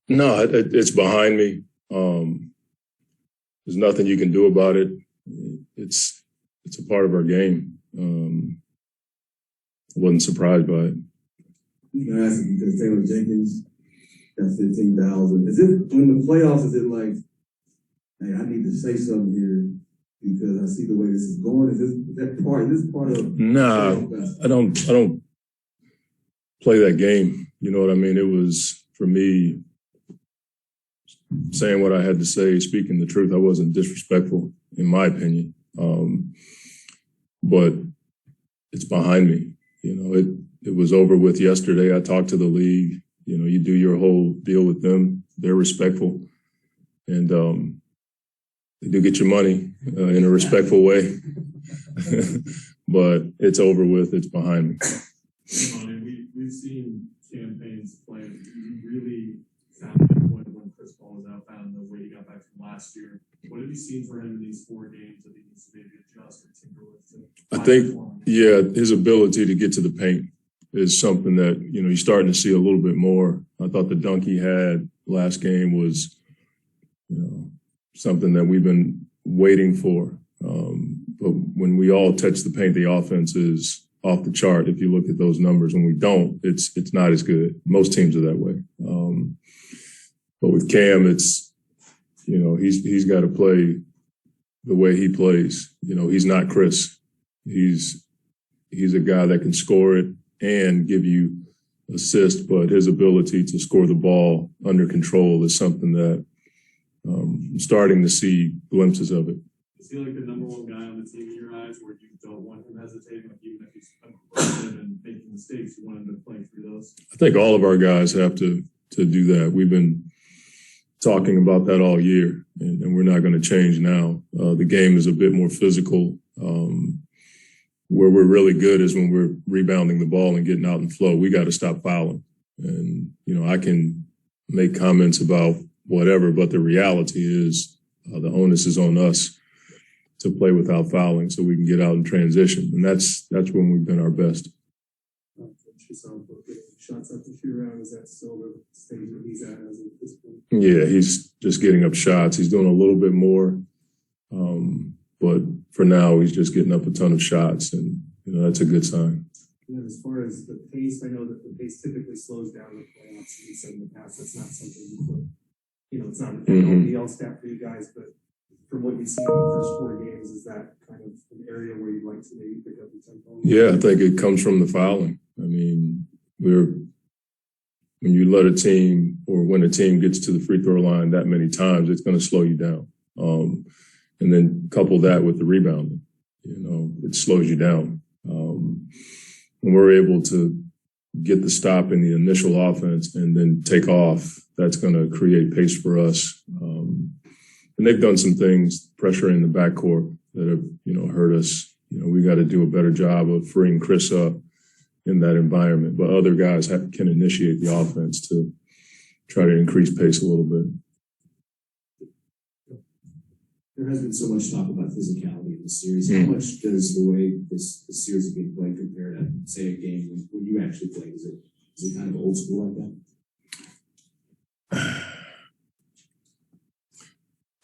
No, it's behind me. There's nothing you can do about it. It's a part of our game. I wasn't surprised by it. You can ask it because Taylor Jenkins got 15,000. Is it when the playoffs? Is it like, hey, I need to say something here because I see the way this is going? Is this part of? Nah, I don't play that game. You know what I mean? It was for me saying what I had to say, speaking the truth. I wasn't disrespectful, in my opinion. But it's behind me. You know, it was over with yesterday. I talked to the league. You know, you do your whole deal with them. They're respectful. And they do get your money in a respectful way. But it's over with. It's behind me. We've seen campaigns play. You really found the point when Chris Paul was out, found the way he got back from last year. What have you seen for him in these 4 games that he needs to maybe adjust or tinker with? I think, yeah, his ability to get to the paint is something that, you know, you're starting to see a little bit more. I thought the dunk he had last game was, you know, something that we've been waiting for. But when we all touch the paint, the offense is off the chart. If you look at those numbers, when we don't, it's not as good. Most teams are that way. But with Cam, it's, you know, he's got to play the way he plays. You know, he's not Chris. He's a guy that can score it and give you assist, but his ability to score the ball under control is something that I'm starting to see glimpses of it. Is he like the number one guy on the team in your eyes where you don't want him hesitating, like even if he's aggressive and making mistakes, you want him to play through those? I think all of our guys have to do that. We've been talking about that all year, and we're not going to change now. The game is a bit more physical. Where we're really good is when we're rebounding the ball and getting out in flow. We got to stop fouling. And, you know, I can make comments about whatever, but the reality is the onus is on us to play without fouling so we can get out in transition. And that's when we've been our best. Shots up to shoot around, is that still the stage that he's at as of this point? Yeah, he's just getting up shots. He's doing a little bit more. But for now, he's just getting up a ton of shots, and, you know, that's a good sign. And then as far as the pace, I know that the pace typically slows down in the playoffs. You said in the past, that's not something you put, you know, it's not an LDL stat for you guys, but from what you've seen in the first 4 games, is that kind of an area where you'd like to maybe pick up the tempo? Yeah, I think it comes from the fouling. I mean, when you let a team or when a team gets to the free throw line that many times, it's going to slow you down. And then couple that with the rebounding, you know, it slows you down. When we're able to get the stop in the initial offense and then take off, that's going to create pace for us. And they've done some things, pressure in the backcourt, that have, you know, hurt us. You know, we got to do a better job of freeing Chris up in that environment. But other guys can initiate the offense to try to increase pace a little bit. There has been so much talk about physicality in the series. How much does the way this series is being played compare to, say, a game when you actually play? Is it kind of old school like that?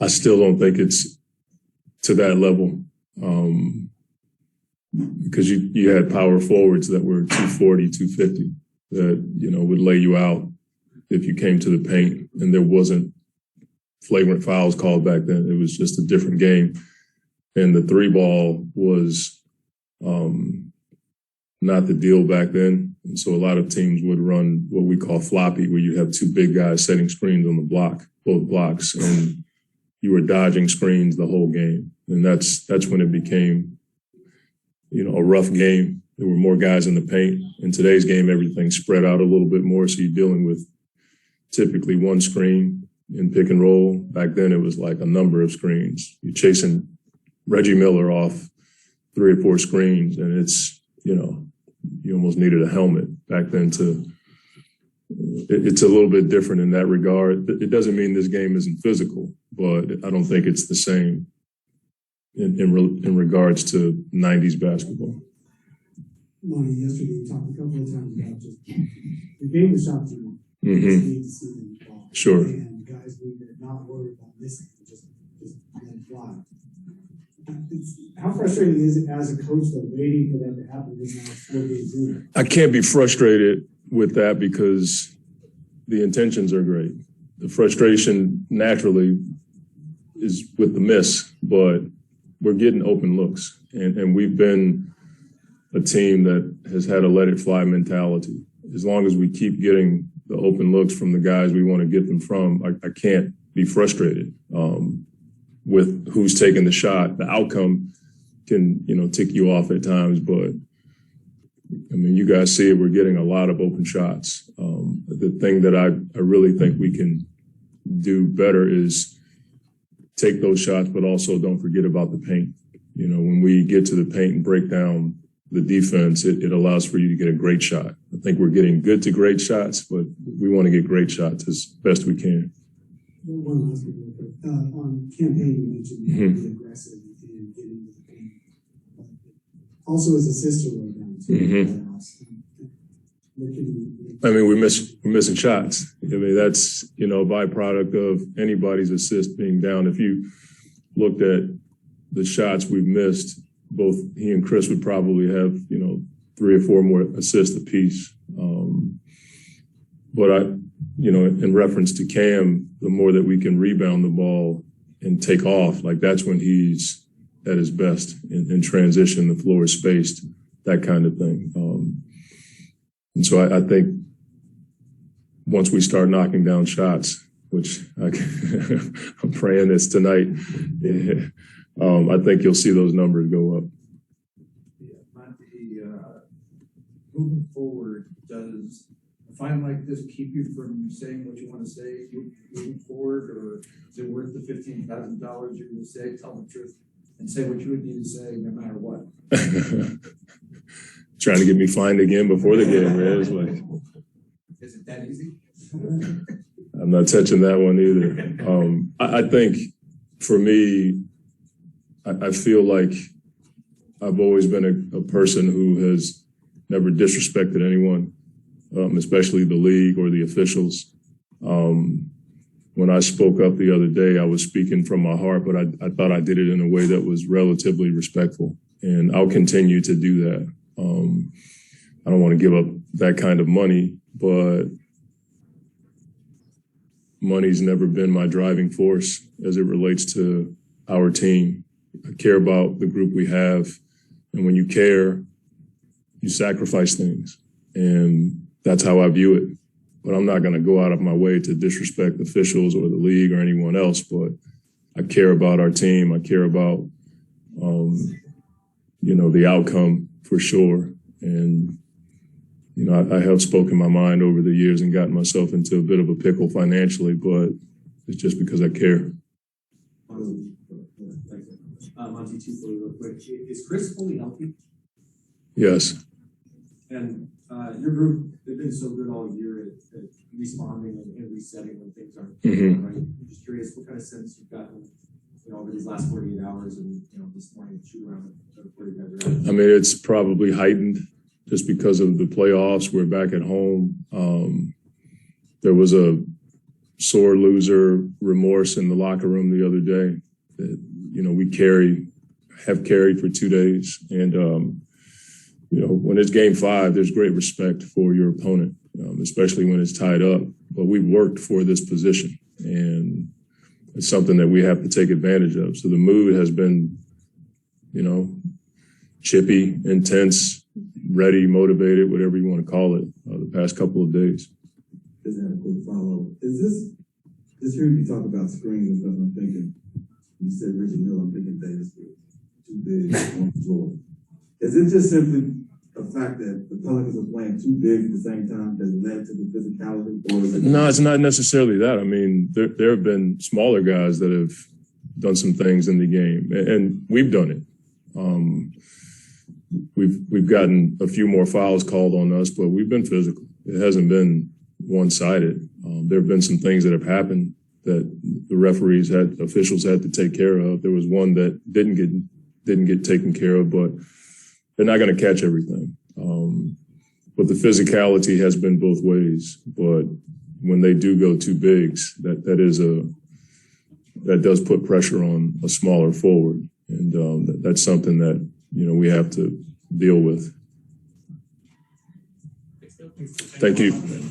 I still don't think it's to that level, because you had power forwards that were 240, 250 that, you know, would lay you out if you came to the paint, and there wasn't flagrant fouls called back then. It was just a different game. And the 3-ball was not the deal back then. And so a lot of teams would run what we call floppy, where you have 2 big guys setting screens on the block, both blocks, and you were dodging screens the whole game. And that's when it became, you know, a rough game. There were more guys in the paint. In today's game, everything's spread out a little bit more, so you're dealing with typically 1 screen in pick and roll. Back then, it was like a number of screens. You're chasing Reggie Miller off 3 or 4 screens, and it's, you know, you almost needed a helmet back then it's a little bit different in that regard. It doesn't mean this game isn't physical, but I don't think it's the same in regards to 90s basketball. Monty, yesterday you talked a couple of times about just the game is shot through. You need to see them fall. Sure. And guys need to not worry about missing, just let it fly. How frustrating is it as a coach though, waiting for that to happen this now 4 days in? I can't be frustrated with that because the intentions are great. The frustration naturally is with the miss, but we're getting open looks. And we've been a team that has had a let it fly mentality. As long as we keep getting the open looks from the guys we want to get them from, I can't be frustrated with who's taking the shot. The outcome can, tick you off at times, but I mean, you guys see it, we're getting a lot of open shots. The thing that I really think we can do better is take those shots, but also don't forget about the paint. When we get to the paint and break down the defense, it allows for you to get a great shot. I think we're getting good to great shots, but we want to get great shots as best we can. One last one real quick. On campaign, you mentioned you have to be aggressive and get into the paint. Also, as a sister way down too. I mean, we're missing shots. I mean, that's, a byproduct of anybody's assist being down. If you looked at the shots we've missed, both he and Chris would probably have, 3 or 4 more assists apiece. But in reference to Cam, the more that we can rebound the ball and take off, like that's when he's at his best in transition, the floor is spaced, that kind of thing. And so I think once we start knocking down shots, which I'm praying it's tonight, I think you'll see those numbers go up. Yeah, Monty, moving forward, does a fine like this keep you from saying what you want to say moving forward, or is it worth the $15,000 you're going to say, tell the truth, and say what you would need to say no matter what? Trying to get me fined again before the game, man. Is it that easy? I'm not touching that one either. I think for me, I feel like I've always been a person who has never disrespected anyone, especially the league or the officials. When I spoke up the other day, I was speaking from my heart, but I thought I did it in a way that was relatively respectful, and I'll continue to do that. I don't want to give up that kind of money, but money's never been my driving force as it relates to our team. I care about the group we have, and when you care, you sacrifice things, and that's how I view it. But I'm not going to go out of my way to disrespect officials or the league or anyone else, but I care about our team. I care about, the outcome for sure. And, I have spoken my mind over the years and gotten myself into a bit of a pickle financially, but it's just because I care. Monty, two for you real quick. Is Chris fully healthy? Yes. And your group, they've been so good all year at responding and resetting when things aren't right. I'm just curious what kind of sense you've gotten, over these last 48 hours and, this morning shoot around before you guys are out. I mean, it's probably heightened just because of the playoffs. We're back at home. There was a sore loser remorse in the locker room the other day that, we have carried for 2 days. And, when it's game 5, there's great respect for your opponent, especially when it's tied up. But we've worked for this position, and it's something that we have to take advantage of. So the mood has been, chippy, intense, ready, motivated, whatever you want to call it, the past couple of days. Just had a quick follow. Is this hearing you talk about screens and stuff, I'm thinking, you said Richard Hill, I'm thinking Davis too big on the floor. Is it just simply the fact that the Pelicans are playing too big at the same time that led to the physicality? Or is it No, it's not necessarily that. I mean, there have been smaller guys that have done some things in the game, and we've done it. We've gotten a few more fouls called on us, but we've been physical. It hasn't been one-sided. There have been some things that have happened that the officials had to take care of. There was one that didn't get taken care of, but they're not going to catch everything. But the physicality has been both ways. But, when they do go two bigs, that does put pressure on a smaller forward, and that's something that we have to deal with. Thank you.